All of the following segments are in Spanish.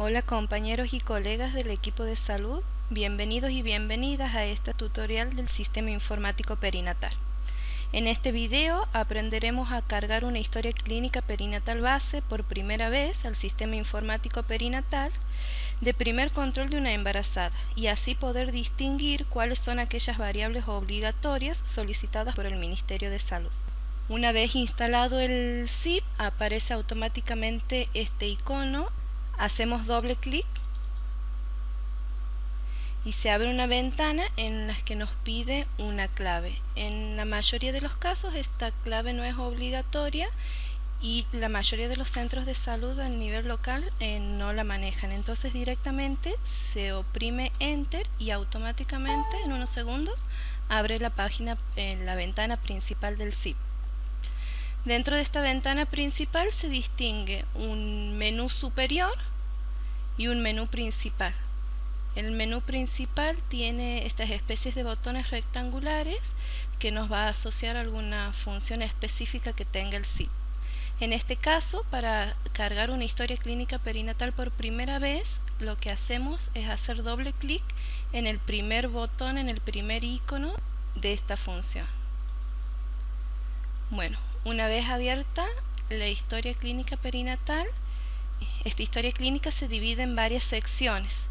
Hola compañeros y colegas del equipo de salud, bienvenidos y bienvenidas a este tutorial del sistema informático perinatal. En este video aprenderemos a cargar una historia clínica perinatal base por primera vez al sistema informático perinatal de primer control de una embarazada y así poder distinguir cuáles son aquellas variables obligatorias solicitadas por el Ministerio de Salud. Una vez instalado el SIP, aparece automáticamente este icono. Hacemos doble clic y se abre una ventana en la que nos pide una clave. En la mayoría de los casos esta clave no es obligatoria y la mayoría de los centros de salud a nivel local no la manejan. Entonces directamente se oprime Enter y automáticamente en unos segundos abre la página en la ventana principal del SIP. Dentro de esta ventana principal se distingue un menú superior y un menú principal. El menú principal tiene estas especies de botones rectangulares que nos va a asociar a alguna función específica que tenga el SIP. En este caso, para cargar una historia clínica perinatal por primera vez, lo que hacemos es hacer doble clic en el primer botón, en el primer icono de esta función. Bueno, una vez abierta la historia clínica perinatal, esta historia clínica se divide en varias secciones.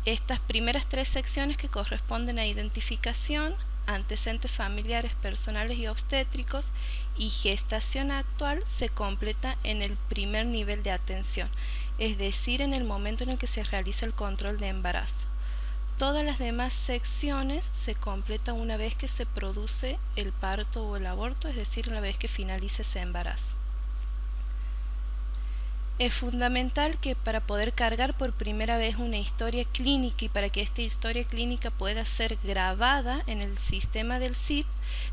Estas primeras tres secciones que corresponden a identificación, antecedentes familiares, personales y obstétricos y gestación actual se completa en el primer nivel de atención, es decir, en el momento en el que se realiza el control de embarazo. Todas las demás secciones se completan una vez que se produce el parto o el aborto, es decir, una vez que finalice ese embarazo. Es fundamental que para poder cargar por primera vez una historia clínica y para que esta historia clínica pueda ser grabada en el sistema del SIP,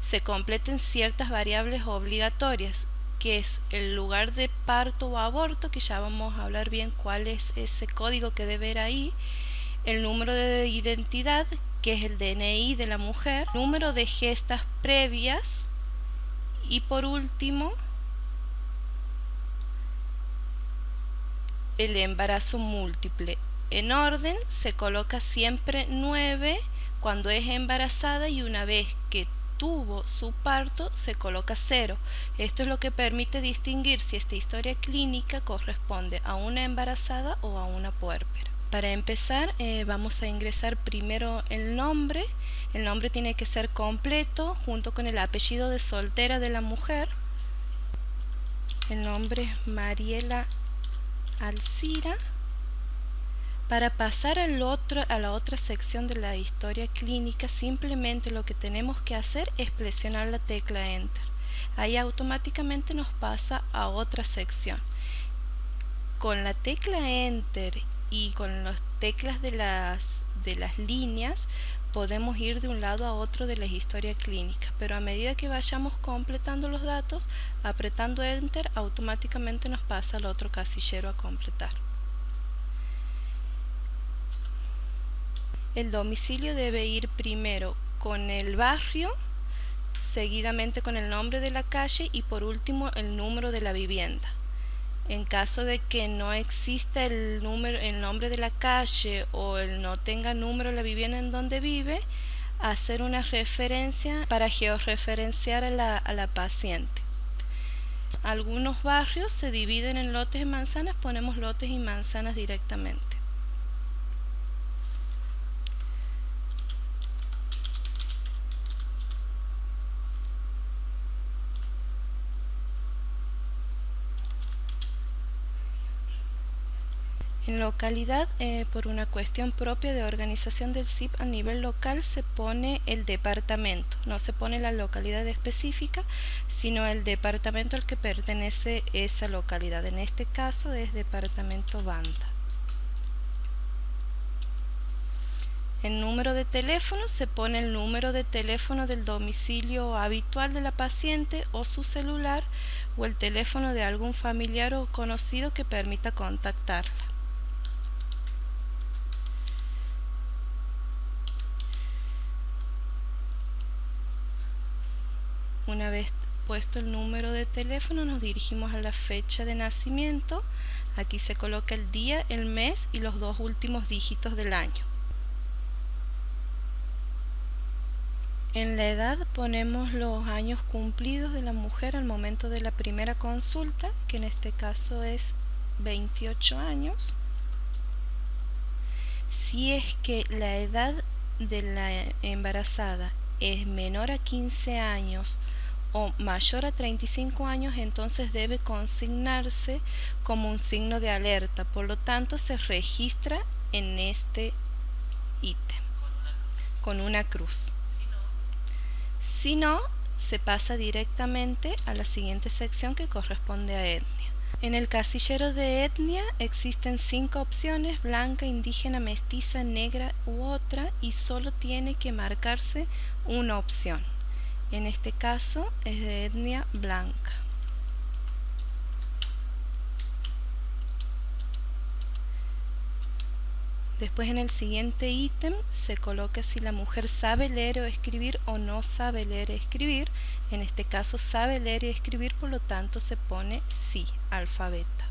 se completen ciertas variables obligatorias, que es el lugar de parto o aborto, que ya vamos a hablar bien cuál es ese código que debe ir ahí, el número de identidad, que es el DNI de la mujer, número de gestas previas y por último el embarazo múltiple. En orden se coloca siempre 9 cuando es embarazada y una vez que tuvo su parto se coloca 0. Esto es lo que permite distinguir si esta historia clínica corresponde a una embarazada o a una puérpera. Para empezar vamos a ingresar primero el nombre. El nombre tiene que ser completo junto con el apellido de soltera de la mujer. El nombre es Mariela Alcira. Para pasar a la otra sección de la historia clínica, simplemente lo que tenemos que hacer es presionar la tecla Enter. Ahí automáticamente nos pasa a otra sección. Con la tecla Enter y con las teclas de las líneas podemos ir de un lado a otro de la historia clínica, pero a medida que vayamos completando los datos, apretando Enter automáticamente nos pasa al otro casillero a completar. El domicilio debe ir primero con el barrio, seguidamente con el nombre de la calle y por último el número de la vivienda. En caso de que no exista el nombre de la calle o no tenga número la vivienda en donde vive, hacer una referencia para georreferenciar a la paciente. Algunos barrios se dividen en lotes y manzanas, ponemos lotes y manzanas directamente. En localidad, por una cuestión propia de organización del SIP a nivel local, se pone el departamento, no se pone la localidad específica, sino el departamento al que pertenece esa localidad. En este caso es departamento Banda. En número de teléfono se pone el número de teléfono del domicilio habitual de la paciente o su celular o el teléfono de algún familiar o conocido que permita contactarla. Una vez puesto el número de teléfono, nos dirigimos a la fecha de nacimiento. Aquí se coloca el día, el mes y los 2 últimos dígitos del año. En la edad ponemos los años cumplidos de la mujer al momento de la primera consulta, que en este caso es 28 años. Si es que la edad de la embarazada es menor a 15 años o mayor a 35 años, entonces debe consignarse como un signo de alerta. Por lo tanto, se registra en este ítem con una cruz. Si no, se pasa directamente a la siguiente sección que corresponde a etnia. En el casillero de etnia existen 5 opciones: blanca, indígena, mestiza, negra u otra, y solo tiene que marcarse una opción. En este caso es de etnia blanca. Después, en el siguiente ítem se coloca si la mujer sabe leer o escribir o no sabe leer y escribir. En este caso sabe leer y escribir, por lo tanto se pone sí, alfabeta.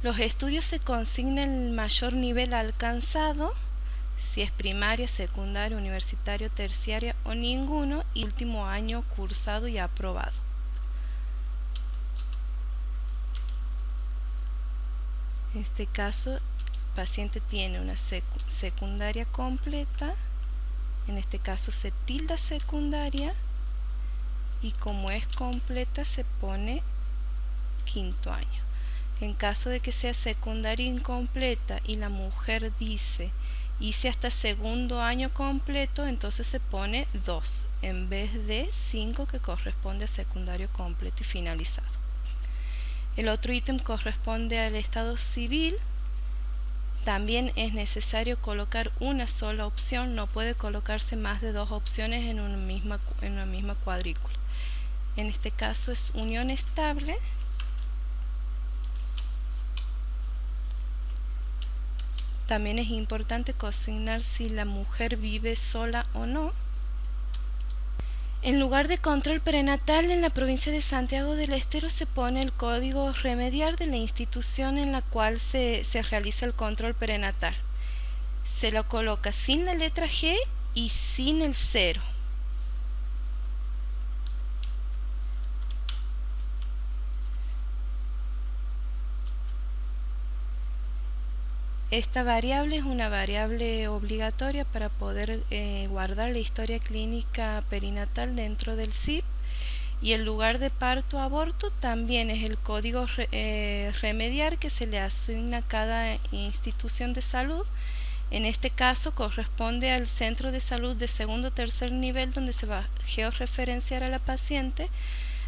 Los estudios se consignan el mayor nivel alcanzado, si es primaria, secundaria, universitario, terciaria o ninguno, y último año cursado y aprobado. En este caso, el paciente tiene una secundaria completa, en este caso se tilda secundaria, y como es completa se pone quinto año. En caso de que sea secundaria incompleta y la mujer dice hice hasta segundo año completo, entonces se pone 2 en vez de 5 que corresponde a secundario completo y finalizado. El otro ítem corresponde al estado civil. También es necesario colocar una sola opción, no puede colocarse más de 2 opciones en una misma cuadrícula. En este caso es unión estable. También es importante consignar si la mujer vive sola o no. En lugar de control prenatal, en la provincia de Santiago del Estero se pone el código remediar de la institución en la cual se realiza el control prenatal. Se lo coloca sin la letra G y sin el 0. Esta variable es una variable obligatoria para poder guardar la historia clínica perinatal dentro del SIP, y el lugar de parto aborto también es el código remediar que se le asigna a cada institución de salud. En este caso corresponde al centro de salud de segundo o tercer nivel, donde se va a georreferenciar a la paciente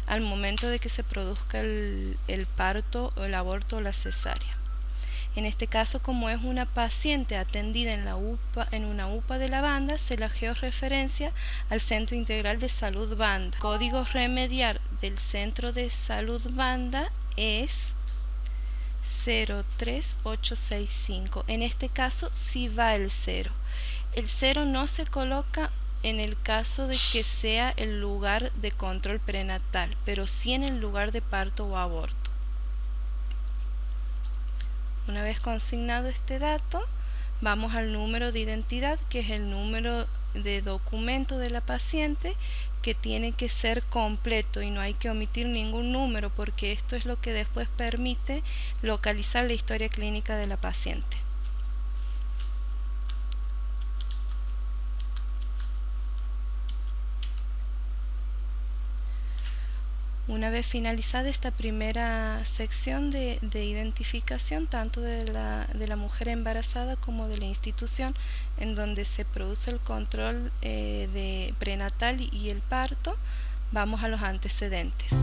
al momento de que se produzca el parto o el aborto o la cesárea. En este caso, como es una paciente atendida en una UPA de la Banda, se la georreferencia al Centro Integral de Salud Banda. El código remediar del Centro de Salud Banda es 03865. En este caso sí va el 0. El 0 no se coloca en el caso de que sea el lugar de control prenatal, pero sí en el lugar de parto o aborto. Una vez consignado este dato, vamos al número de identidad, que es el número de documento de la paciente, que tiene que ser completo y no hay que omitir ningún número, porque esto es lo que después permite localizar la historia clínica de la paciente. Una vez finalizada esta primera sección de identificación, tanto de la mujer embarazada como de la institución en donde se produce el control de prenatal y el parto, vamos a los antecedentes.